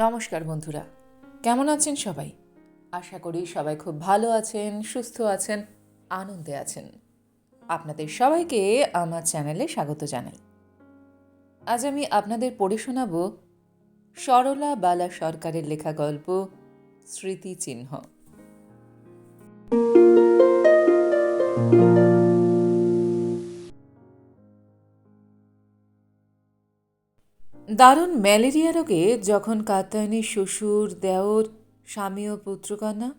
নমস্কার বন্ধুরা, কেমন আছেন সবাই? আশা করি সবাই খুব ভালো আছেন, সুস্থ আছেন, আনন্দে আছেন। আপনাদের সবাইকে আমার চ্যানেলে স্বাগত জানাই। আজ আমি আপনাদের পড়ে শোনাব সরলা বালা সরকারের লেখা গল্প স্মৃতিচিহ্ন। দারুণ ম্যালেরিয়া রোগে যখন কাত্যায়নীর শ্বশুর, দেওর, স্বামী ও পুত্রকন্যা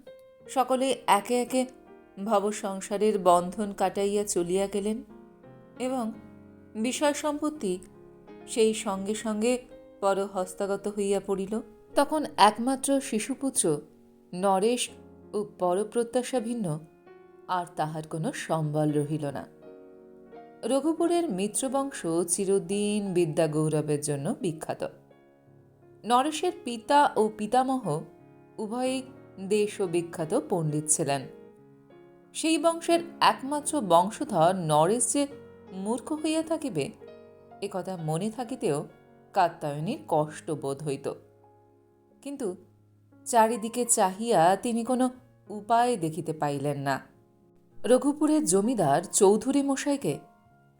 সকলে একে একে ভবসংসারের বন্ধন কাটাইয়া চলিয়া গেলেন এবং বিষয় সম্পত্তি সেই সঙ্গে সঙ্গে পরহস্তগত হইয়া পড়িল, তখন একমাত্র শিশুপুত্র নরেশ ও পরপ্রত্যাশা ভিন্ন আর তাহার কোনো সম্বল রহিল না। রঘুপুরের মিত্রবংশ চিরদিন বিদ্যা গৌরবের জন্য বিখ্যাত। নরেশের পিতা ও পিতামহ উভয়ই দেশ ও বিখ্যাত পণ্ডিত ছিলেন। সেই বংশের একমাত্র বংশধর নরেশ যে মূর্খ হইয়া থাকিবে একথা মনে থাকিতেও কাত্যায়নীর কষ্ট বোধ হইত। কিন্তু চারিদিকে চাহিয়া তিনি কোনো উপায় দেখিতে পাইলেন না। রঘুপুরের জমিদার চৌধুরী মশাইকে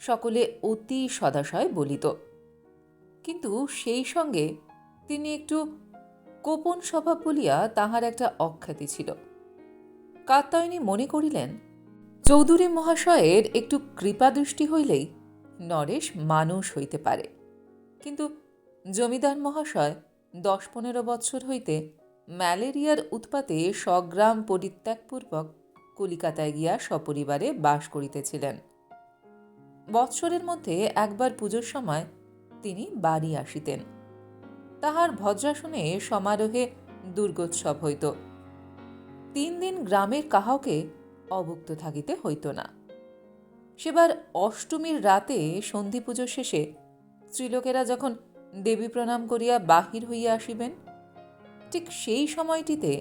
সকলে অতি সদাশয় বলিত, কিন্তু সেই সঙ্গে তিনি একটু কোপন স্বভাব বলিয়া তাহার একটা অখ্যাতি ছিল। কাত্যায়নী মনে করিলেন, চৌধুরী মহাশয়ের একটু কৃপাদৃষ্টি হইলেই নরেশ মানুষ হইতে পারে। কিন্তু জমিদার মহাশয় 10-15 বৎসর হইতে ম্যালেরিয়ার উৎপাতে স্বগ্রাম পরিত্যাগপূর্বক কলিকাতায় গিয়া সপরিবারে বাস করিতেছিলেন। বৎসরের মধ্যে একবার পুজোর সময় তিনি বাড়ি আসিতেন। তাহার ভদ্রাসনে সমারোহে দুর্গোৎসব হইত। 3 দিন গ্রামের কাহাকে অভুক্ত থাকিতে হইত না। সেবার অষ্টমীর রাতে সন্ধি পুজো শেষে স্ত্রীলোকেরা যখন দেবী প্রণাম করিয়া বাহির হইয়া আসিবেন, ঠিক সেই সময়টিতে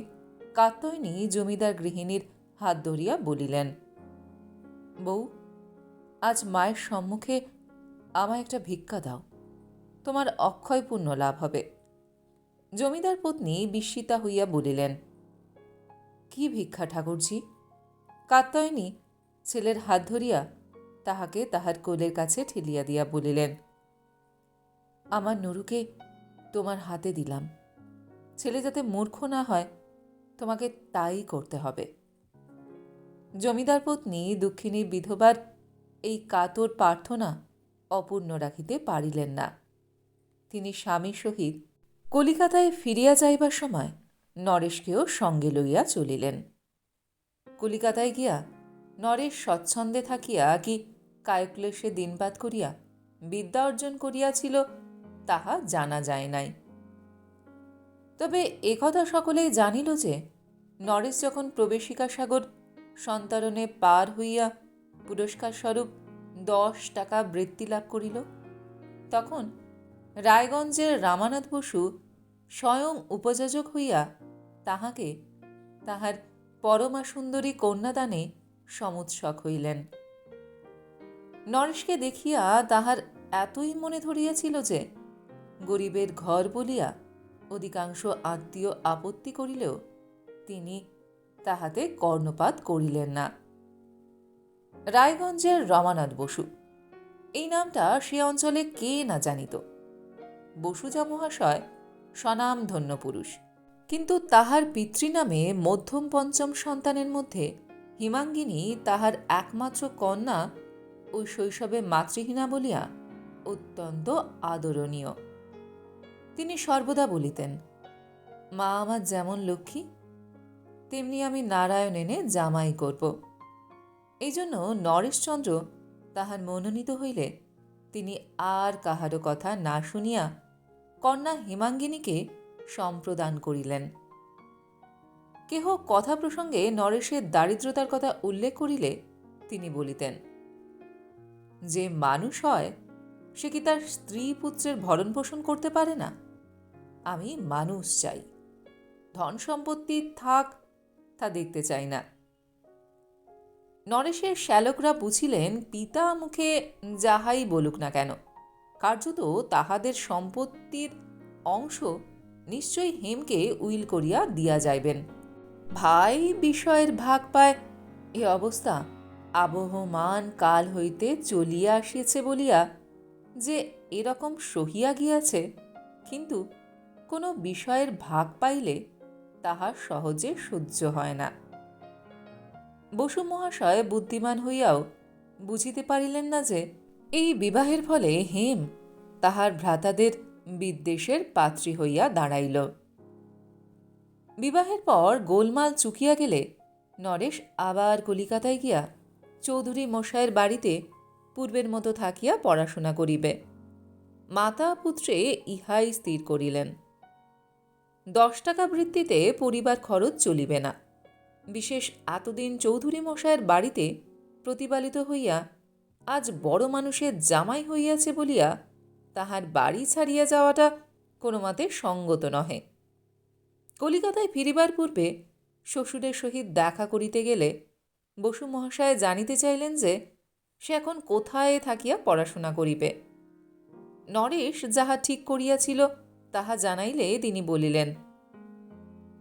কাত্যায়নী জমিদার গৃহিণীর হাত ধরিয়া বলিলেন, বউ, আজ মায়ের সম্মুখে আমায় একটা ভিক্ষা দাও, তোমার অক্ষয় পুণ্য লাভ হবে। জমিদার পত্নী বিস্মিতা হইয়া বলিলেন, কি ভিক্ষা ঠাকুরজি? কাত্যায়নী ছেলের হাত ধরিয়া তাহাকে তাহার কোলের কাছে ঠেলিয়া দিয়া বলিলেন, আমার নুরুকে তোমার হাতে দিলাম। ছেলে যাতে মূর্খ না হয় তোমাকে তাই করতে হবে। জমিদার পত্নী দুঃখিনী বিধবার এই কাতর প্রার্থনা অপূর্ণ রাখিতে পারিলেন না। তিনি স্বামীর সহিত কলিকাতায় ফিরিয়া যাইবার সময় নরেশকেও সঙ্গে লইয়া চলিলেন। কলিকাতায় গিয়া নরেশ স্বচ্ছন্দে থাকিয়া কি কায়ক্লেশে দিনপাত করিয়া বিদ্যা অর্জন করিয়াছিল তাহা জানা যায় নাই। তবে একথা সকলেই জানিল যে নরেশ যখন প্রবেশিকা সাগর সন্তরণে পার হইয়া পুরস্কার স্বরূপ 10 টাকা বৃত্তি লাভ করিল, তখন রায়গঞ্জের রামানাথ বসু স্বয়ং উপযাজক হইয়া তাহাকে তাহার পরমা সুন্দরী কন্যাদানে সমুৎসুক হইলেন। নরেশকে দেখিয়া তাহার এতই মনে ধরিয়াছিল যে গরিবের ঘর বলিয়া অধিকাংশ আত্মীয় আপত্তি করিলেও তিনি তাহাতে কর্ণপাত করিলেন না। রায়গঞ্জের রমানাথ বসু, এই নামটা সে অঞ্চলে কে না জানিত। বসুজা মহাশয় স্বনামধন্য পুরুষ, কিন্তু তাহার পিতৃনামে মধ্যম পঞ্চম সন্তানের মধ্যে হিমাঙ্গিনী তাহার একমাত্র কন্যা ওই শৈশবে মাতৃহীনা বলিয়া অত্যন্ত আদরণীয়। তিনি সর্বদা বলিতেন, মা আমার যেমন লক্ষ্মী তেমনি আমি নারায়ণ এনে জামাই করব। এই জন্য নরেশচন্দ্র তাহার মনোনীত হইলে তিনি আর কাহারও কথা না শুনিয়া কন্যা হিমাঙ্গিনীকে সম্প্রদান করিলেন। কেহ কথা প্রসঙ্গে নরেশের দারিদ্রতার কথা উল্লেখ করিলে তিনি বলিতেন, যে মানুষ হয় সে কি তার স্ত্রী পুত্রের ভরণ পোষণ করতে পারে না? আমি মানুষ চাই, ধন সম্পত্তি থাক তা দেখতে চাই না। নরেশের শ্যালকরা বুঝিলেন, পিতা মুখে যাহাই বলুক না কেন, কার্যত তাহাদের সম্পত্তির অংশ নিশ্চয়ই হেমকে উইল করিয়া দিয়া যাইবেন। ভাই বিষয়ের ভাগ পায় এ অবস্থা আবহমান কাল হইতে চলিয়া আসিয়াছে বলিয়া যে এরকম সহিয়া গিয়াছে, কিন্তু কোনো বিষয়ের ভাগ পাইলে তাহা সহজে সহ্য হয় না। বসু মহাশয় বুদ্ধিমান হইয়াও বুঝিতে পারিলেন না যে এই বিবাহের ফলে হেম তাহার ভ্রাতাদের বিদ্বেষের পাত্রী হইয়া দাঁড়াইল। বিবাহের পর গোলমাল চুকিয়া গেলে নরেশ আবার কলিকাতায় গিয়া চৌধুরী মশায়ের বাড়িতে পূর্বের মতো থাকিয়া পড়াশোনা করিবে। মাতা পুত্রে ইহাই স্থির করিলেন। 10 টাকা বৃত্তিতে পরিবার খরচ চলিবে না। বিশেষ এতদিন চৌধুরী মশায়ের বাড়িতে প্রতিপালিত হইয়া আজ বড় মানুষের জামাই হইয়াছে বলিয়া তাহার বাড়ি ছাড়িয়া যাওয়াটা কোনো মতে সঙ্গত নহে। কলিকাতায় ফিরিবার পূর্বে শ্বশুরের সহিত দেখা করিতে গেলে বসু মহাশয় জানিতে চাইলেন যে সে এখন কোথায় থাকিয়া পড়াশোনা করিবে। নরেশ যাহা ঠিক করিয়াছিল তাহা জানাইলে তিনি বলিলেন,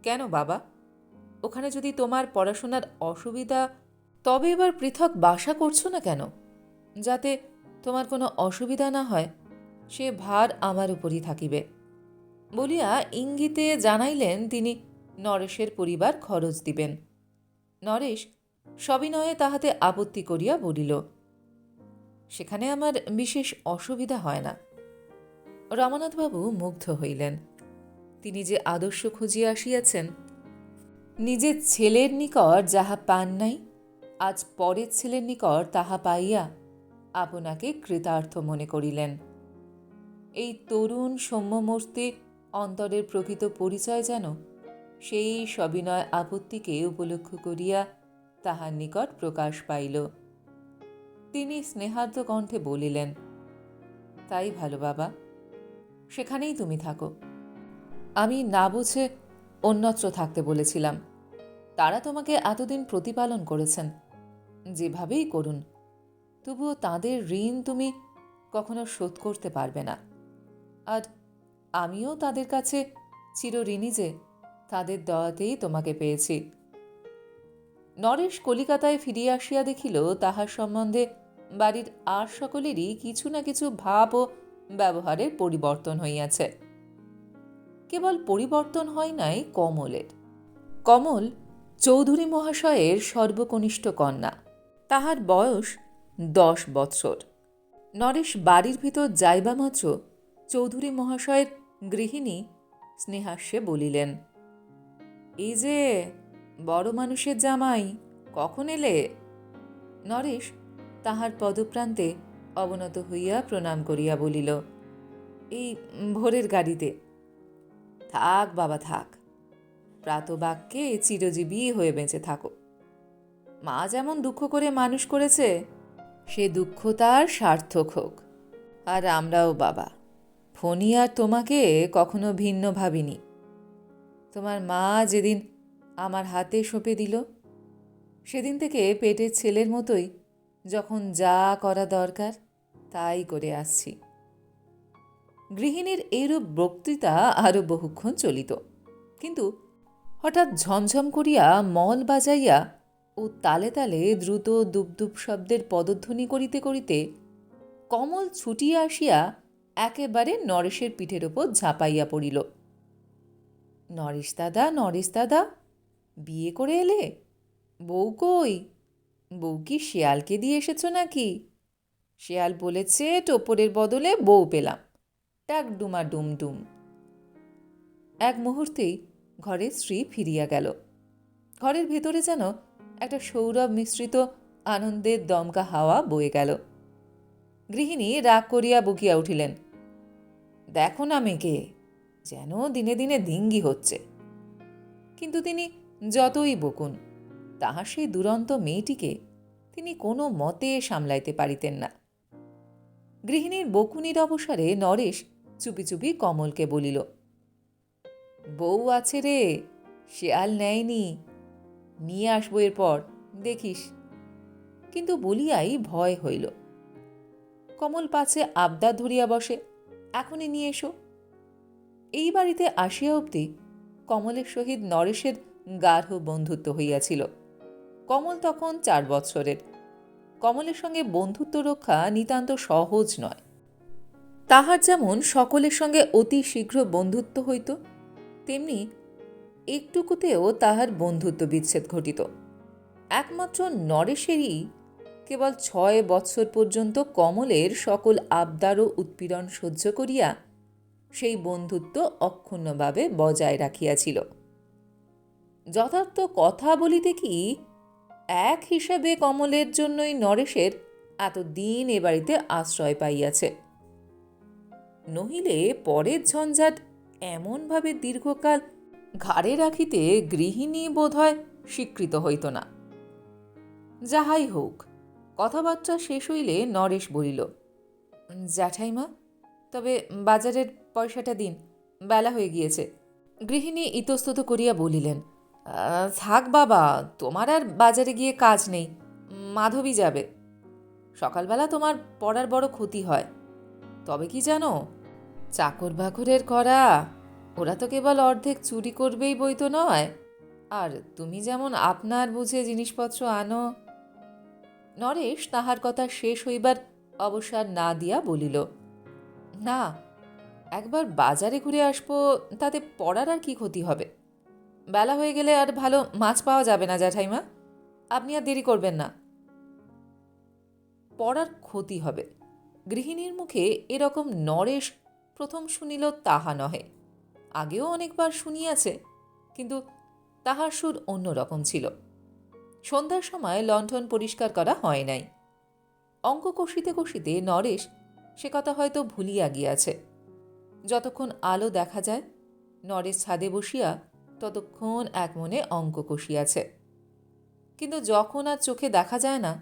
কেন বাবা, ওখানে যদি তোমার পড়াশোনার অসুবিধা, তবে এবার পৃথক বাসা করছো না কেন? যাতে তোমার কোনো অসুবিধা না হয় সে ভার আমার উপরই থাকিবে বলিয়া ইঙ্গিতে জানাইলেন তিনি নরেশের পরিবার খরচ দিবেন। নরেশ সবিনয়ে তাহাতে আপত্তি করিয়া বলিল, সেখানে আমার বিশেষ অসুবিধা হয় না। রমানাথবাবু মুগ্ধ হইলেন। তিনি যে আদর্শ খুঁজিয়া আসিয়াছেন, নিজের ছেলের নিকট যাহা পান নাই, আজ পরের ছেলের নিকট তাহা পাইয়া আপনাকে কৃতার্থ মনে করিলেন। এই তরুণ সৌম্যমূর্তি অন্তরের প্রকৃত পরিচয় যেন সেই সবিনয় আপত্তিকে উপলক্ষ করিয়া তাহার নিকট প্রকাশ পাইল। তিনি স্নেহার্দ্র কণ্ঠে বলিলেন, তাই ভালো বাবা, সেখানেই তুমি থাকো। আমি না বুঝে অন্যত্র থাকতে বলেছিলাম। তারা তোমাকে এতদিন প্রতিপালন করেছেন, যেভাবেই করুন, তবুও তাদের ঋণ তুমি কখনো শোধ করতে পারবে না। আর আমিও তাদের কাছে চিরঋণী যে তাদের দয়াতেই তোমাকে পেয়েছি। নরেশ কলিকাতায় ফিরিয়া আসিয়া দেখিল তাহার সম্বন্ধে বাড়ির আর সকলেরই কিছু না কিছু ভাব ও ব্যবহারের পরিবর্তন হইয়াছে। কেবল পরিবর্তন হয় নাই কমলের। কমল চৌধুরী মহাশয়ের সর্বকনিষ্ঠ কন্যা। তাহার বয়স 10 বৎসর। নরেশ বাড়ির ভিতর যাইবা মাত্র চৌধুরী মহাশয়ের গৃহিণী স্নেহাস্যে বলিলেন, এই যে বড় মানুষের জামাই, কখন এলে? নরেশ তাহার পদপ্রান্তে অবনত হইয়া প্রণাম করিয়া বলিল, এই ভোরের গাড়িতে। থাক বাবা থাক, প্রাতবাক্যে চিরজীবী হয়ে বেঁচে থাকো। মা যেমন দুঃখ করে মানুষ করেছে, সে দুঃখ তার সার্থক হোক। আর আমরাও বাবা, ফণি আর তোমাকে কখনো ভিন্ন ভাবিনি। তোমার মা যেদিন আমার হাতে সঁপে দিল, সেদিন থেকে পেটের ছেলের মতোই যখন যা করা দরকার তাই করে আসছি। গৃহিণীর এইরূপ বক্তৃতা আরও বহুক্ষণ চলিত, কিন্তু হঠাৎ ঝমঝম করিয়া মল বাজাইয়া ও তালে তালে দ্রুত দুবদুব শব্দের পদধ্বনি করিতে করিতে কমল ছুটিয়া আসিয়া একেবারে নরেশের পিঠের ওপর ঝাঁপাইয়া পড়িল। নরেশ দাদা, নরেশ দাদা, বিয়ে করে এলে? বউ কই? বউ কি শেয়ালকে দিয়ে এসেছ নাকি? শেয়াল বলেছে টোপরের বদলে বউ পেলাম। ডাক ডুমা ডুম ডুম। এক মুহূর্তেই ঘরের স্ত্রী ফিরিয়া গেল। ঘরের ভেতরে যেন একটা সৌরভ মিশ্রিত আনন্দের দমকা হাওয়া বয়ে গেল। গৃহিণী রাগ করিয়া বকিয়া উঠিলেন, দেখো না মেয়েকে, যেন দিনে দিনে দিঙ্গি হচ্ছে। কিন্তু তিনি যতই বকুন, তাহার সেই দুরন্ত মেয়েটিকে তিনি কোনো মতে সামলাইতে পারিতেন না। গৃহিণীর বকুনির অবসরে নরেশ চুপি চুপি কমলকে বলিল, বউ আছে রে, শেয়াল নেয়নি, নিয়ে আসবো এরপর, দেখিস। কিন্তু বলিয়াই ভয় হইল। কমল পাছে আবদার ধরিয়া বসে, এখনই নিয়ে এসো। এই বাড়িতে আসিয়া অবধি কমলের সহিত নরেশের গাঢ় বন্ধুত্ব হইয়াছিল। কমল তখন 4 বৎসরের। কমলের সঙ্গে বন্ধুত্ব রক্ষা নিতান্ত সহজ নয়। তাহার যেমন সকলের সঙ্গে অতি শীঘ্র বন্ধুত্ব হইত, তেমনি একটুকুতেও তাহার বন্ধুত্ব বিচ্ছেদ ঘটিত। একমাত্র নরেশেরই কেবল 6 বৎসর পর্যন্ত কমলের সকল আবদার ও উৎপীড়ন সহ্য করিয়া সেই বন্ধুত্ব অক্ষুণ্ণভাবে বজায় রাখিয়াছিল। যথার্থ কথা বলিতে কি, এক হিসাবে কমলের জন্যই নরেশের এতদিন এ বাড়িতে আশ্রয় পাইয়াছে। নহিলে পরের ঝঞ্ঝাট এমনভাবে দীর্ঘকাল ঘাড়ে রাখিতে গৃহিণী বোধহয় স্বীকৃত হইত না। যাহাই হোক, কথাবার্তা শেষ হইলে নরেশ বলিল, জ্যাঠাইমা, তবে বাজারের পয়সাটা দিন, বেলা হয়ে গিয়েছে। গৃহিণী ইতস্তত করিয়া বলিলেন, থাক বাবা, তোমার আর বাজারে গিয়ে কাজ নেই, মাধবী যাবে। সকালবেলা তোমার পড়ার বড় ক্ষতি হয়। তবে কি জানো, চাকর বাকরের করা, ওরা তো কেবল অর্ধেক চুরি করবেই বই তো নয়, আর তুমি যেমন আপনার বুঝে জিনিসপত্র আনো। নরেশ তাহার কথা শেষ হইবার অবসর না দিয়া বলিল, না, একবার বাজারে ঘুরে আসবো, তাতে পড়ার আর কি ক্ষতি হবে? বেলা হয়ে গেলে আর ভালো মাছ পাওয়া যাবে না জ্যাঠাইমা, আপনি আর দেরি করবেন না। পড়ার ক্ষতি হবে, গৃহিণীর মুখে এরকম নরেশ প্রথম শুনিল তাহা নহে। আগেও অনেকবার শুনিয়াছে, কিন্তু তাহার সুর অন্যরকম ছিল। সন্ধ্যার সময় লণ্ঠন পরিষ্কার করা হয় নাই। অঙ্ক কষিতে কষিতে নরেশ সে কথা হয়তো ভুলিয়া গিয়াছে। যতক্ষণ আলো দেখা যায়, নরেশ ছাদে বসিয়া ততক্ষণ এক মনে অঙ্ক কষিয়াছে। কিন্তু যখন আর চোখে দেখা যায় না,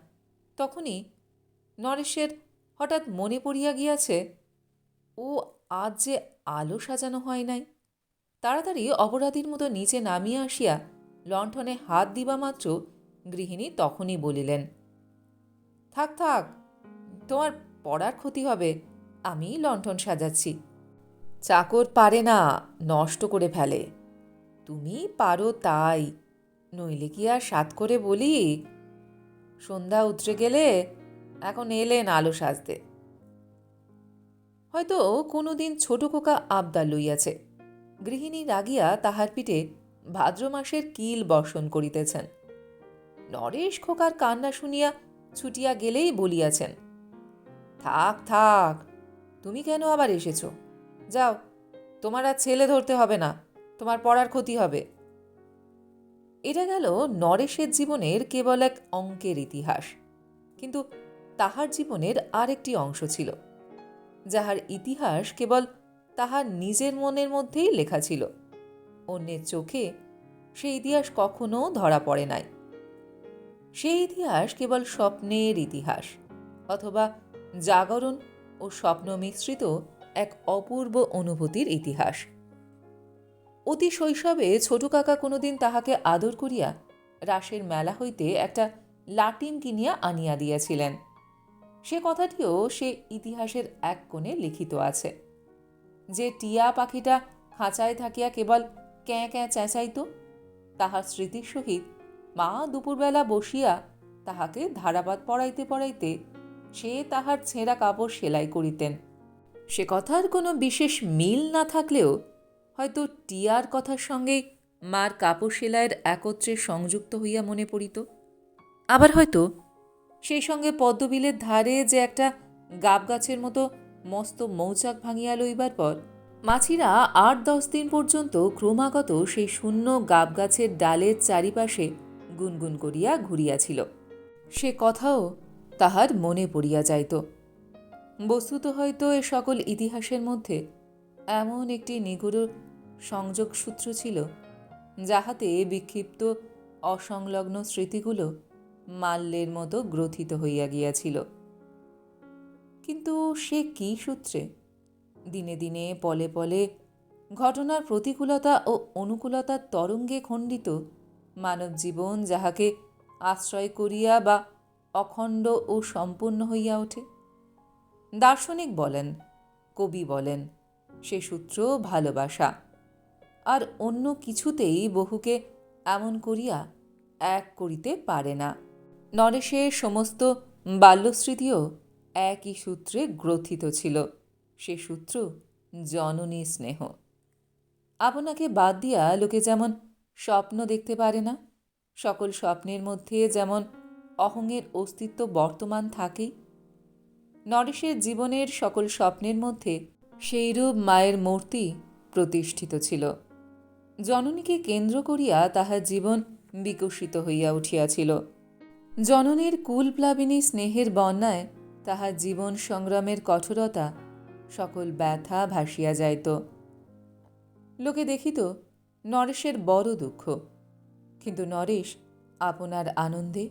তখনই নরেশের হঠাৎ মনে পড়িয়া গিয়াছে, ও আজ যে আলো সাজানো হয় নাই। তাড়াতাড়ি অপরাধীর মতো নিচে নামিয়া আসিয়া লণ্ঠনে হাত দিবা মাত্র গৃহিণী তখনই বলিলেন, থাক থাক, তোমার পড়ার ক্ষতি হবে, আমি লণ্ঠন সাজাচ্ছি। চাকর পারে না, নষ্ট করে ফেলে। তুমি পারো তাই, নইলে কি আর সাত করে বলি? সন্ধ্যা উতরে গেলে এখন এলেন আলো সাজতে। হয়তো কোনোদিন ছোট খোকা আবদার লইয়াছে। গৃহিণী রাগিয়া তাহার পিঠে ভাদ্র মাসের কিল বর্ষণ করিতেছেন। নরেশ খোকার কান্না শুনিয়া ছুটিয়া গেলেই বলিয়াছেন, থাক থাক, তুমি কেন আবার এসেছ? যাও, তোমার আর ছেলে ধরতে হবে না, তোমার পড়ার ক্ষতি হবে। এটা গেল নরেশের জীবনের কেবল এক অঙ্কের ইতিহাস, কিন্তু তাহার জীবনের আরেকটি অংশ ছিল, যাহার ইতিহাস কেবল তাহার নিজের মনের মধ্যেই লেখা ছিল। অন্যের চোখে সেই ইতিহাস কখনো ধরা পড়ে নাই। সেই ইতিহাস কেবল স্বপ্নের ইতিহাস, অথবা জাগরণ ও স্বপ্ন মিশ্রিত এক অপূর্ব অনুভূতির ইতিহাস। অতি শৈশবে ছোট কাকা কোনোদিন তাহাকে আদর করিয়া রাসের মেলা হইতে একটা লাটিম কিনিয়া আনিয়া দিয়াছিলেন। সে কথাটিও সে ইতিহাসের এক কোণে লিখিত আছে। যে টিয়া পাখিটা খাঁচায় থাকিয়া কেবল ক্যাঁ ক্যাঁ চেঁচাইত, তাহার স্মৃতির সহিত মা দুপুরবেলা বসিয়া তাহাকে ধারাপাত পড়াইতে পড়াইতে সে তাহার ছেঁড়া কাপড় সেলাই করিতেন। সে কথার কোনো বিশেষ মিল না থাকলেও হয়তো টিয়ার কথার সঙ্গে মার কাপড় সেলাইয়ের একত্রে সংযুক্ত হইয়া মনে পড়িত। আবার হয়তো সেই সঙ্গে পদ্মবিলের ধারে যে একটা গাব গাছের মতো মস্ত মৌচাক ভাঙিয়া লইবার পর মাছিরা 8-10 দিন পর্যন্ত ক্রমাগত সেই শূন্য গাব গাছের ডালের চারিপাশে গুনগুন করিয়া ঘুরিয়াছিল, সে কথাও তাহার মনে পড়িয়া যাইত। বস্তুত হয়তো এ সকল ইতিহাসের মধ্যে এমন একটি নিগুড় সংযোগসূত্র ছিল, যাহাতে বিক্ষিপ্ত অসংলগ্ন স্মৃতিগুলো মাল্যের মতো গ্রথিত হইয়া গিয়াছিল। কিন্তু সে কি সূত্রে? দিনে দিনে পলে পলে ঘটনার প্রতিকূলতা ও অনুকূলতার তরঙ্গে খণ্ডিত মানব জীবন যাহাকে আশ্রয় করিয়া বা অখণ্ড ও সম্পূর্ণ হইয়া ওঠে। দার্শনিক বলেন, কবি বলেন, সে সূত্র ভালোবাসা, আর অন্য কিছুতেই বহুকে এমন করিয়া এক করিতে পারে না। নরেশের সমস্ত বাল্যস্মৃতিও একই সূত্রে গ্রথিত ছিল, সে সূত্র জননী স্নেহ। আপনাকে বাদ দিয়া লোকে যেমন স্বপ্ন দেখতে পারে না, সকল স্বপ্নের মধ্যে যেমন অহংয়ের অস্তিত্ব বর্তমান থাকেই, নরেশের জীবনের সকল স্বপ্নের মধ্যে সেইরূপ মায়ের মূর্তি প্রতিষ্ঠিত ছিল। জননীকে কেন্দ্র করিয়া তাহার জীবন বিকশিত হইয়া উঠিয়াছিল। জননীর কুলপ্লাবিনী স্নেহের বন্যায় তাহার জীবন সংগ্রামের কঠোরতা সকল ব্যথা ভাসিয়া যাইত। লোকে দেখিত নরেশের বড় দুঃখ, কিন্তু নরেশ আপনার আনন্দে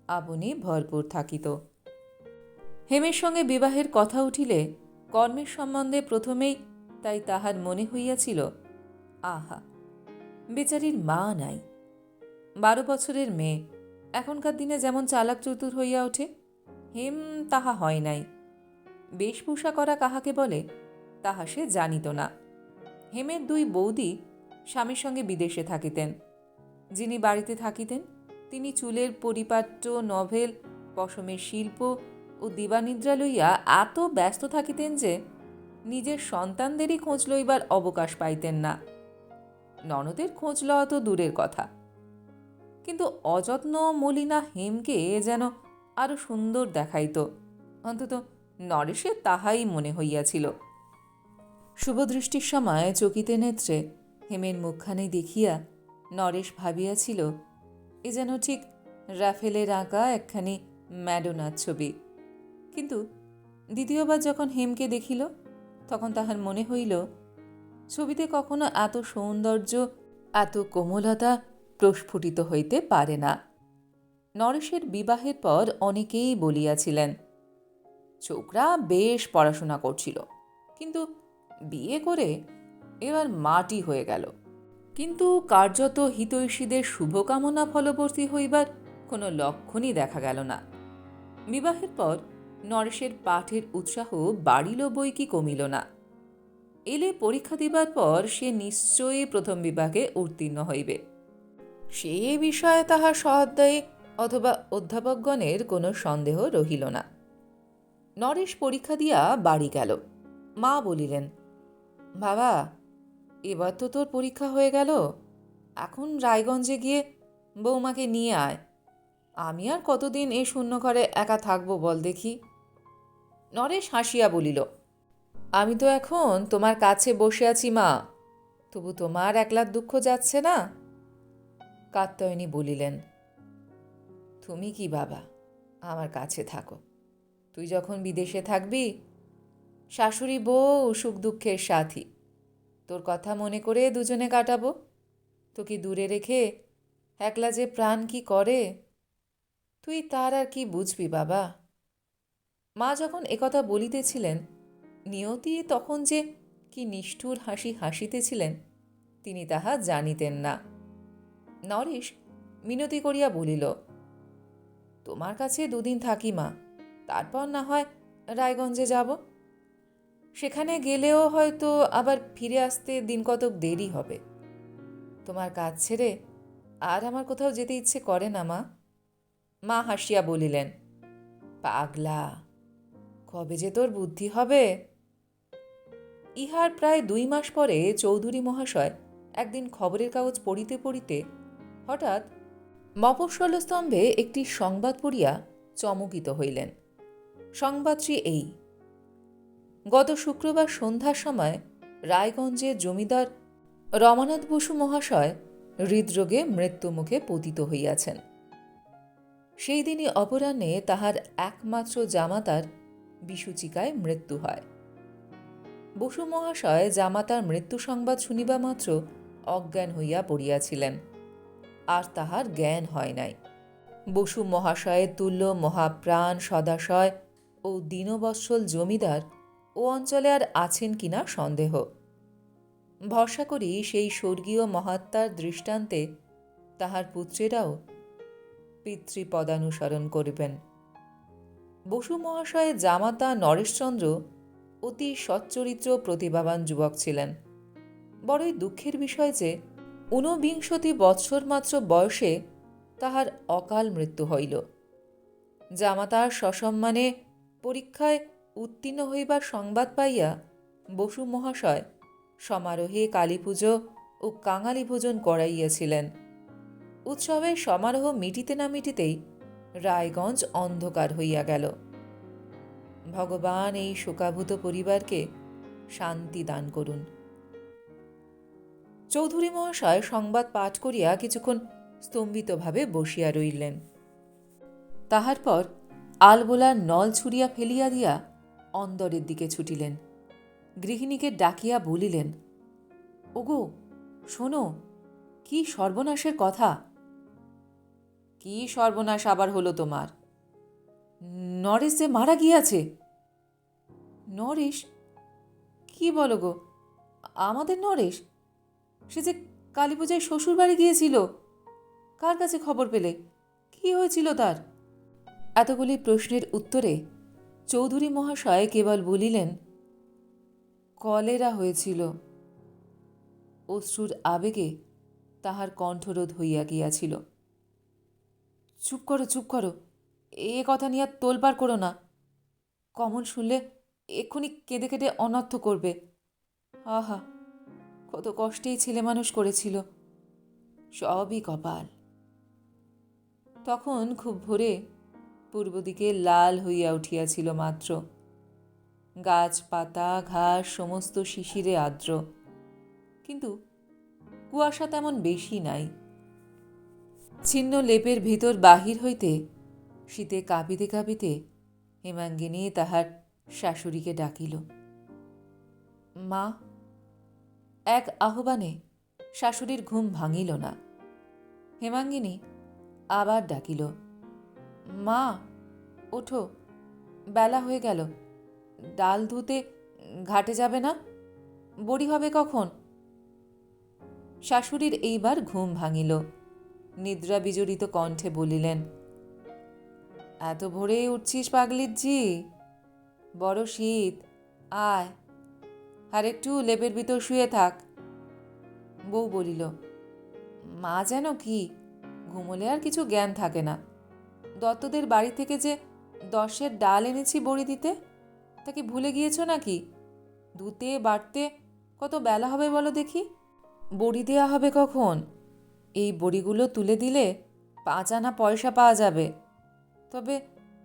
আপনি ভরপুর থাকিত। হেমের সঙ্গে বিবাহের কথা উঠিলে কর্মের সম্বন্ধে প্রথমেই তাই তাহার মনে হইয়াছিল, আহা, বেচারির মা নাই, 12 বছরের মেয়ে, এখনকার দিনে যেমন চালাক চতুর হইয়া ওঠে, হেম তাহা হয় নাই। বেশভূষা করা কাহাকে বলে তাহা সে জানিত না। হেমের 2 বৌদি স্বামীর সঙ্গে বিদেশে থাকিতেন। যিনি বাড়িতে থাকিতেন তিনি চুলের পরিপাট্য, নভেল, পশমের শিল্প ও দিবানিদ্রা লইয়া এত ব্যস্ত থাকিতেন যে নিজের সন্তানদেরই খোঁজ লইবার অবকাশ পাইতেন না। ননদের খোঁজ লওয়া তো দূরের কথা, কিন্তু অযত্ন মলিনা হেমকে যেন আরো সুন্দর দেখাইত, অন্তত নরেশের তাহাই মনে হইয়াছিল। শুভদৃষ্টির সময় চকিতে নেত্রে হেমের মুখখানি দেখিয়া নরেশ ভাবিয়াছিল, এ যেন ঠিক রাফেলের আঁকা একখানি ম্যাডোনার ছবি। কিন্তু দ্বিতীয়বার যখন হেমকে দেখিল, তখন তাহার মনে হইল ছবিতে কখনো এত সৌন্দর্য, এত কোমলতা প্রস্ফুটিত হইতে পারে না। নরেশের বিবাহের পর অনেকেই বলিয়াছিলেন, ছোকরা বেশ পড়াশোনা করছিল, কিন্তু বিয়ে করে এবার মাটি হয়ে গেল। কিন্তু কার্যত হিতৈষীদের শুভকামনা ফলবর্তী হইবার কোনো লক্ষণই দেখা গেল না। বিবাহের পর নরেশের পাঠের উৎসাহ বাড়িল বই কি কমিল না। এলে পরীক্ষা দিবার পর সে নিশ্চয়ই প্রথম বিভাগে উত্তীর্ণ হইবে, সে বিষয়ে তাহার সহাধ্যায়ী অথবা অধ্যাপকগণের কোনো সন্দেহ রহিল না। নরেশ পরীক্ষা দিয়া বাড়ি গেল। মা বলিলেন, বাবা, এবার তো তোর পরীক্ষা হয়ে গেল, এখন রায়গঞ্জে গিয়ে বৌমাকে নিয়ে আয়। আমি আর কতদিন এই শূন্য ঘরে একা থাকবো বল দেখি। নরেশ হাসিয়া বলিল, আমি তো এখন তোমার কাছে বসে আছি মা, তবু তোমার একলার দুঃখ যাচ্ছে না? কাত্যায়নী বলিলেন, তুমি কি বাবা, আমার কাছে থাকো। তুই যখন বিদেশে থাকবি, শাশুড়ি বউ সুখ দুঃখের সাথী, তোর কথা মনে করে দুজনে কাটাবো। তোকে দূরে রেখে একলা যে প্রাণ কি করে, তুই তার আর কি বুঝবি বাবা। মা যখন একথা বলিতেছিলেন, নিয়তি তখন যে কি নিষ্ঠুর হাসি হাসিতেছিলেন তিনি তাহা জানিতেন না। নরেশ মিনতি করিয়া বলিল, তোমার কাছে 2 দিন থাকি মা, তারপর না হয় রায়গঞ্জে যাব। সেখানে গেলেও হয়তো আবার ফিরে আসতে দিন কতক দেরি হবে। তোমার কাজ ছেড়ে আর আমার কোথাও যেতে ইচ্ছে করে না মা। মা হাসিয়া বলিলেন, পাগলা, কবে যে তোর বুদ্ধি হবে। ইহার প্রায় 2 মাস পরে চৌধুরী মহাশয় একদিন খবরের কাগজ পড়িতে পড়িতে হঠাৎ মফস্বলস্তম্ভে একটি সংবাদ পড়িয়া চমকিত হইলেন। সংবাদটি এই, গত শুক্রবার সন্ধ্যার সময় রায়গঞ্জের জমিদার রমানাথ বসু মহাশয় হৃদরোগে মৃত্যুমুখে পতিত হইয়াছেন। সেই দিনই অপরাহ্নে তাহার একমাত্র জামাতার বিসূচিকায় মৃত্যু হয়। বসু মহাশয় জামাতার মৃত্যু সংবাদ শুনিবা মাত্র অজ্ঞান হইয়া পড়িয়াছিলেন, আর তাহার জ্ঞান হয় নাই। বসু মহাশয়ের তুল্য মহাপ্রাণ সদাশয় ও দীনবৎসল জমিদার ও অঞ্চলে আর আছেন কিনা সন্দেহ। ভরসা করি সেই স্বর্গীয় মহাত্মার দৃষ্টান্তে তাহার পুত্রেরাও পিতৃপদানুসরণ করিবেন। বসু মহাশয়ের জামাতা নরেশচন্দ্র অতি সচ্চরিত্র প্রতিভাবান যুবক ছিলেন। বড়ই দুঃখের বিষয় যে ঊনবিংশতি বৎসর মাত্র বয়সে তাহার অকাল মৃত্যু হইল। জামাতার সসম্মানে পরীক্ষায় উত্তীর্ণ হইবার সংবাদ পাইয়া বসু মহাশয় সমারোহে কালীপুজো ও কাঙালি ভোজন করাইয়াছিলেন। উৎসবের সমারোহ মিটিতে না মিটিতেই রায়গঞ্জ অন্ধকার হইয়া গেল। ভগবান এই শোকাভূত পরিবারকে শান্তি দান করুন। চৌধুরী মহাশয় সংবাদ পাঠ করিয়া কিছুক্ষণ স্তম্ভিতভাবে বসিয়া রইলেন। তাহার পর আলবোলার নল ছুঁড়িয়া ফেলিয়া দিয়া অন্দরের দিকে ছুটিলেন। গৃহিণীকে ডাকিয়া বলিলেন, ওগো শোনো, কি সর্বনাশের কথা! কি সর্বনাশ আবার হলো তোমার? নরেশ যে মারা গিয়াছে। নরেশ? কি বলো গো? আমাদের নরেশ? সে যে কালী পূজায় শ্বশুর বাড়ি গিয়েছিল। কার কাছে খবর পেলে? কি হয়েছিল তার? এতগুলি প্রশ্নের উত্তরে চৌধুরী মহাশয় কেবল বলিলেন, কলেরা হয়েছিল। অশ্রুর আবেগে তাহার কণ্ঠরোধ হইয়া গিয়াছিল। চুপ করো, চুপ করো, এ কথা নিয়ে তোলপাড় করো না। কমল শুনলে এক্ষুনি কেঁদে কেটে অনর্থ করবে। আহা, কত কষ্টেই ছেলে মানুষ করেছিল, সবই কপাল। তখন খুব ভোরে পূর্ব দিকে লাল হইয়া উঠিয়াছিল মাত্র। গাছপাতা ঘাস সমস্ত শিশিরে আর্দ্র, কিন্তু কুয়াশা তেমন বেশি নাই। ছিন্ন লেপের ভিতর বাহির হইতে শীতে কাঁপিতে কাঁপিতে হেমাঙ্গিনী তাহার শাশুড়িকে ডাকিল। মা! এক আহ্বানে শাশুড়ির ঘুম ভাঙিল না। হেমাঙ্গিনী আবার ডাকিল, মা ওঠো, বেলা হয়ে গেল। ডাল ধুতে ঘাটে যাবে না? বড়ি হবে কখন? শাশুড়ির এইবার ঘুম ভাঙিল। নিদ্রা বিজড়িত কণ্ঠে বলিলেন, এত ভোরে উঠছিস পাগলির জি? বড় শীত, আয় আর একটু লেপের ভিতর শুয়ে থাক। বউ বলিল, মা যেন কি, ঘুমোলে আর কিছু জ্ঞান থাকে না। দত্তদের বাড়ি থেকে যে 10 ডাল এনেছি বড়ি দিতে, তাকে ভুলে গিয়েছ নাকি? ধুতে বাড়তে কত বেলা হবে বলো দেখি? বড়ি দেয়া হবে কখন? এই বড়িগুলো তুলে দিলে 5 আনা পয়সা পাওয়া যাবে। তবে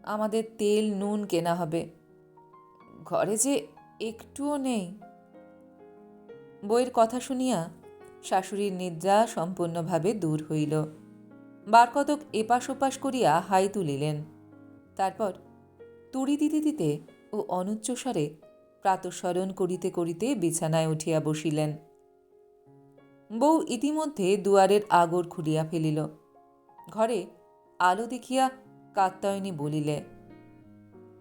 আমাদের তেল নুন কেনা হবে। ঘরে যে একটুও নেই। বইয়ের কথা শুনিয়া শাশুড়ির নিদ্রা সম্পূর্ণভাবে দূর হইল। বার কতক এপাশ ওপাশ করিয়া হাই তুলিলেন। তারপর তুড়ি দিতে দিতে ও অনুচ্চস্বরে প্রাতঃস্মরণ করিতে করিতে বিছানায় উঠিয়া বসিলেন। বউ ইতিমধ্যে দুয়ারের আগর খুলিয়া ফেলিল। ঘরে আলো দেখিয়া কাত্যায়নী বলিলে,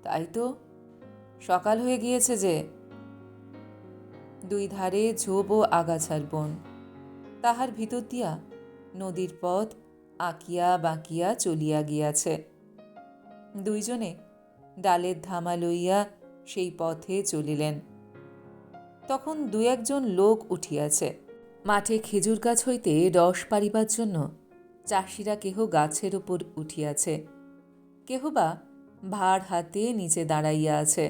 তাই তো, সকাল হয়ে গিয়েছে যে। দুই ধারে ঝোপ ও আগাছার বন, তাহার ভিতর দিয়া নদীর পথ আঁকিয়া বাঁকিয়া চলিয়া গিয়াছে। দুইজনে ডালের ধামা লইয়া সেই পথে চলিলেন। তখন 2-1 লোক উঠিয়াছে। মাঠে খেজুর গাছ হইতে রস পাড়িবার জন্য চাষিরা কেহ গাছের উপর উঠিয়াছে, কেহ বা ভার হাতে নিচে দাঁড়াইয়া আছে।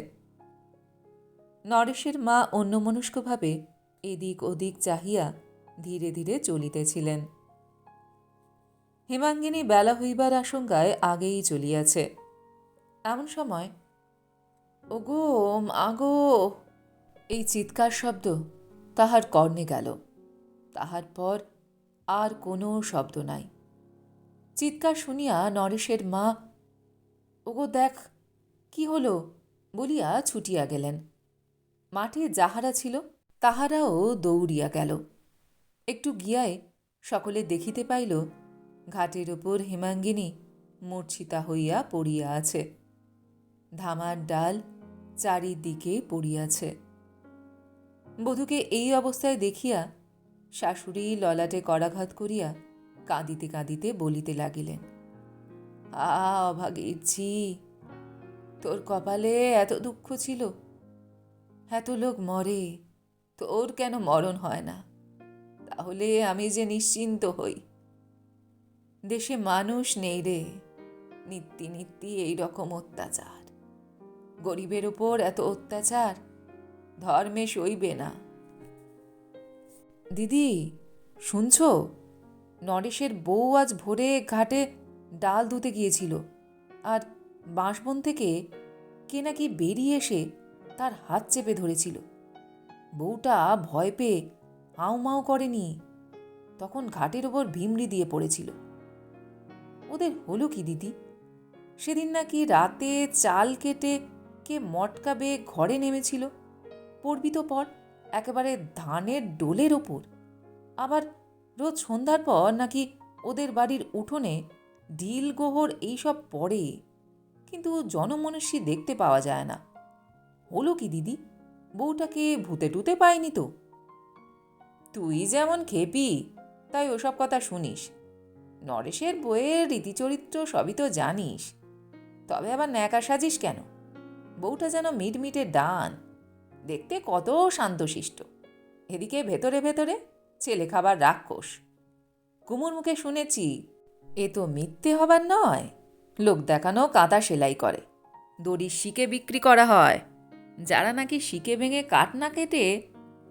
নরেশের মা অন্যমনস্কভাবে এদিক ওদিক চাহিয়া ধীরে ধীরে চলিতেছিলেন। হেমাঙ্গিনী বেলা হইবার আশঙ্কায় আগেই চলিয়াছে। এমন সময় ওগো মাগো এই চিৎকার শব্দ তাহার কর্ণে গেল। তাহার পর আর কোনো শব্দ নাই। চিৎকার শুনিয়া নরেশের মা, ওগো দেখ কি হলো, বলিয়া ছুটিয়া গেলেন। মাঠে যাহারা ছিল তাহারাও দৌড়িয়া গেল। একটু গিয়ায় সকলে দেখিতে পাইল ঘাটের উপর হেমাঙ্গিনী মূর্ছিতা হইয়া পড়িয়া আছে। ধামার ডাল চারিদিকে পড়িয়াছে। বধূকে এই অবস্থায় দেখিয়া শাশুড়ি ললাটে করাঘাত করিয়া কাঁদিতে কাঁদিতে বলিতে লাগিলেন, অভাগীর ঝি, তোর কপালে এত দুঃখ ছিল, এত লোক মরে, তোর কেন মরণ হয় না? তাহলে আমি যে নিশ্চিন্ত হই। দেশে মানুষ নেই রে, নিত্যি নিত্যি এইরকম অত্যাচার। গরিবের উপর এত অত্যাচার ধর্মে সইবে না। দিদি, শুনছো? নরেশের বউ আজ ভোরে ঘাটে ডাল ধুতে গিয়েছিল, আর বাঁশবন থেকে কে নাকি বেরিয়ে এসে তার হাত চেপে ধরেছিল। বউটা ভয় পেয়ে হাউ মাউ করেনি, তখন ঘাটের ওপর ভিমড়ি দিয়ে পড়েছিল। ওদের হলো কি দিদি? সেদিন নাকি রাতে চাল কেটে কে মটকা বেয়ে ঘরে নেমেছিল, পড়বি তো পর, একেবারে ধানের ডোলের ওপর। আবার রোজ সন্ধ্যার পর নাকি ওদের বাড়ির উঠোনে ঢিল গোহর এইসব পড়ে, কিন্তু জনমনুষ্যী দেখতে পাওয়া যায় না। হলো কি দিদি? বউটাকে ভূতে টুতে পায়নি তো? তুই যেমন খেপি তাই ওসব কথা শুনিস। নরেশের বইয়ের রীতিচরিত্র সবই তো জানিস, তবে আবার ন্যাকা সাজিস কেন? বউটা যেন মিটমিটে ডান, দেখতে কত শান্তশিষ্ট। এদিকে ভেতরে ভেতরে ছেলে খাবার রাক্ষস। কুমুর মুখে শুনেছি, এ তো মিথ্যে হবার নয়, লোক দেখানো কাঁথা সেলাই করে, দড়ির শিকে বিক্রি করা হয়। যারা নাকি শিকে ভেঙে কাঠ না কেটে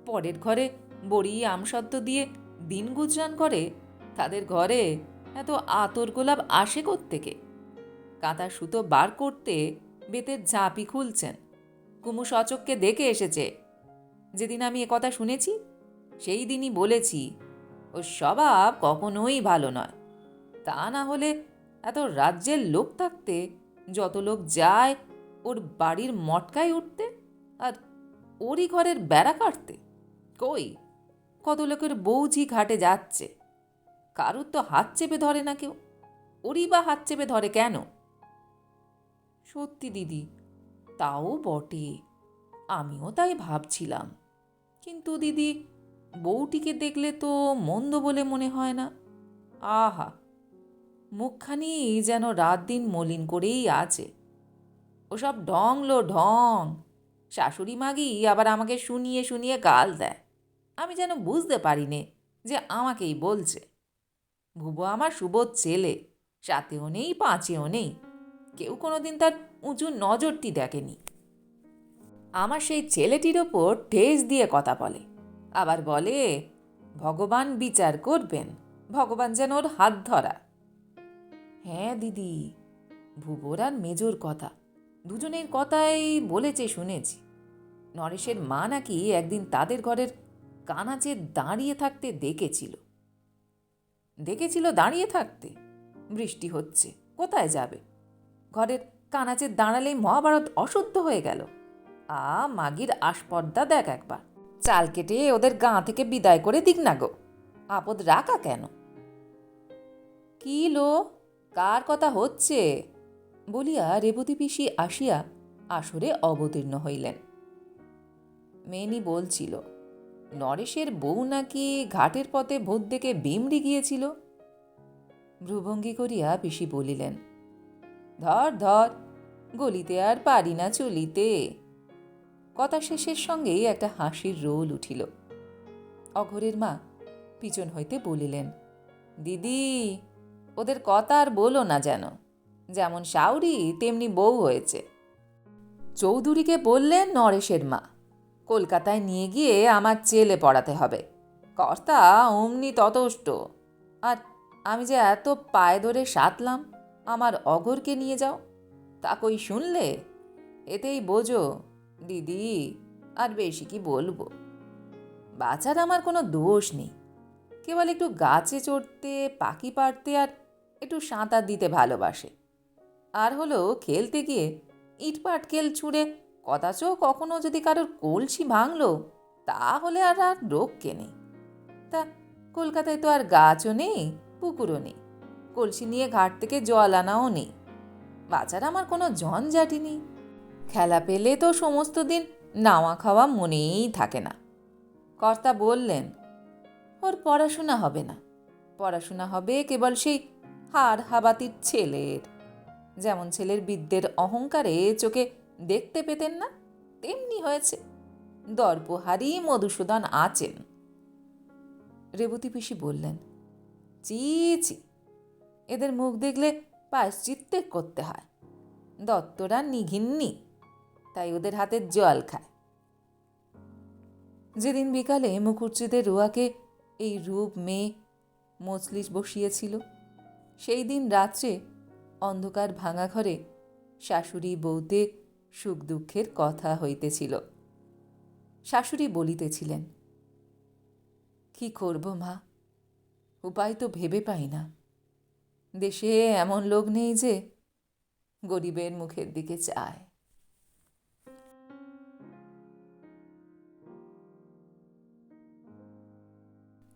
পরের ঘরে বড়ি আমসত্ত্ব দিয়ে দিন গুজরান করে, তাদের ঘরে এত আতর গোলাপ আসে কোত্থেকে? কাঁথা সুতো বার করতে বেতের ঝাঁপি খুলছেন। কুমু সচককে দেখে এসেছে। যেদিন আমি কথা শুনেছি সেই দিনই বলেছি, ওর স্বভাব কখনোই ভালো নয়। তা না হলে এত রাজ্যের লোক থাকতে যত লোক যায় ওর বাড়ির মটকায় উঠতে আর ওরই ঘরের বেড়া কাটতে। কই, কত লোকের বউঝি ঘাটে যাচ্ছে, কারুর তো হাত চেপে ধরে না কেউ। ওরই বা হাত চেপে ধরে কেন? সত্যি দিদি, তাও বটে, আমিও তাই ভাবছিলাম। কিন্তু দিদি, বউটিকে দেখলে তো মন্দ বলে মনে হয় না। আহা, মুখখানি যেন রাত দিন মলিন করেই আছে। ওসব ঢং লো ঢং। শাশুড়ি মাগি আবার আমাকে শুনিয়ে শুনিয়ে গাল দেয়। আমি যেন বুঝতে পারি নে যে আমাকেই বলছে। ভুবো আমার সুবোধ ছেলে, সাথেও নেই পাঁচেও নেই, কেউ কোনোদিন তার উঁচু নজরটি দেখেনি। আমার সেই ছেলেটির ওপর ঠেস দিয়ে কথা বলে, আবার বলে ভগবান বিচার করবেন, ভগবান যেন ওর হাত ধরা। হ্যাঁ দিদি, ভুবোর আর মেজোর কথা, দুজনের কথাই বলেছে শুনেছি। নরেশের মা নাকি একদিন তাদের ঘরের কানাচে দাঁড়িয়ে থাকতে দেখেছিল দাঁড়িয়ে থাকতে। বৃষ্টি হচ্ছে, কোথায় যাবে? ঘরের কানাচে দাঁড়ালেই মহাভারত অশুদ্ধ হয়ে গেল। মাগির আসপর্দা দেখ একবার, চাল কেটে ওদের গাঁ থেকে বিদায় করে দিক না গো, আপদ রাখা কেন? কি লো, কার কথা হচ্ছে? বলিয়া রেবতী পিসি আসিয়া আসরে অবতীর্ণ হইলেন। মেনি বলছিল, নরেশের বউ নাকি ঘাটের পথে ভূত দেখে বিমড়ি গিয়েছিল। ভ্রুভঙ্গি করিয়া পিসি বলিলেন, ধর ধর, গলিতে আর পারি না চলিতে। কথা শেষের সঙ্গেই একটা হাসির রোল উঠিল। অঘরের মা পিছন হইতে বলিলেন, দিদি, ওদের কথা আর বলো না, যেন যেমন শাউরি তেমনি বউ হয়েছে। চৌধুরীকে বললেন নরেশের মা, কলকাতায় নিয়ে গিয়ে আমার ছেলে পড়াতে হবে। কর্তা অমনি ততষ্ট। আর আমি যে এত পায়ে ধরে সাতলাম আমার অঘরকে নিয়ে যাও, তা কই শুনলে? এতেই বোঝো দিদি, আর বেশি কি বলবো। বাচ্চার আমার কোনো দোষ নেই, কেবল একটু গাছে চড়তে, পাখি পাড়তে আর একটু সাঁতার দিতে ভালোবাসে। আর হলো খেলতে গিয়ে ইট পাটকেল ছুঁড়ে কদাচ কখনো যদি কারোর কলসি ভাঙলো, তাহলে আর আর রোগকে নেই। তা কলকাতায় তো আর গাছও নেই, পুকুরও নেই, কলসি নিয়ে ঘাট থেকে জল আনাও নেই। বাচ্চার আমার কোনো ঝঞ্ঝাটি নেই। খেলা পেলে তো সমস্ত দিন নাওয়া খাওয়া মনেই থাকে না। কর্তা বললেন, ওর পড়াশোনা হবে না, পড়াশোনা হবে কেবল সেই হাড় হাবাতির ছেলের। যেমন ছেলের বিদ্যের অহংকারে চোখে দেখতে পেতেন না, তেমনি হয়েছে। দর্পহারি মধুসূদন আছেন। রেবতী পিসি বললেন, চি চি, এদের মুখ দেখলে প্রায়শ্চিত্তে করতে হয়। দত্তরা নিঘিন্নি, তাই ওদের হাতের জল খায়। যেদিন বিকালে মুখুজ্জিদের রোয়াকে এই রূপ মেয়ে মজলিস বসিয়েছিল, সেই দিন রাত্রে অন্ধকার ভাঙা ঘরে শাশুড়ি বউতে সুখ দুঃখের কথা হইতেছিল। শাশুড়ি বলিতেছিলেন, কি করব মা, উপায় তো ভেবে পাই না। দেশে এমন লোক নেই যে গরিবের মুখের দিকে চায়।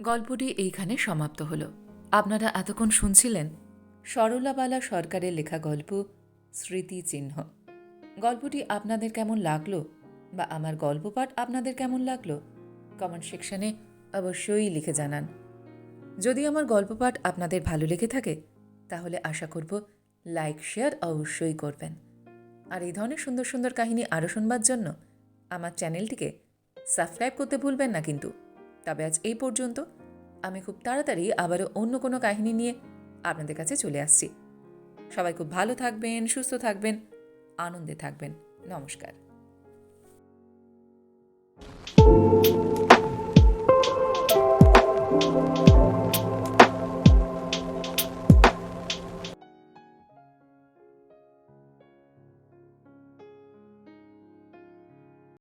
গল্পটি এইখানে সমাপ্ত হল। আপনারা এতক্ষণ শুনছিলেন সরলাবালা সরকারের লেখা গল্প স্মৃতিচিহ্ন। গল্পটি আপনাদের কেমন লাগলো বা আমার গল্প পাঠ আপনাদের কেমন লাগলো কমেন্ট সেকশনে অবশ্যই লিখে জানান। যদি আমার গল্প পাঠ আপনাদের ভালো লেগে থাকে তাহলে আশা করব লাইক শেয়ার অবশ্যই করবেন। আর এই ধরনের সুন্দর সুন্দর কাহিনী আরও শুনবার জন্য আমার চ্যানেলটিকে সাবস্ক্রাইব করতে ভুলবেন না কিন্তু। তবে আজ এই পর্যন্ত। আমি খুব তাড়াতাড়ি আবারও অন্য কোনো কাহিনী নিয়ে আপনাদের কাছে চলে আসছি। সবাই খুব ভালো থাকবেন, সুস্থ থাকবেন, আনন্দে থাকবেন। নমস্কার।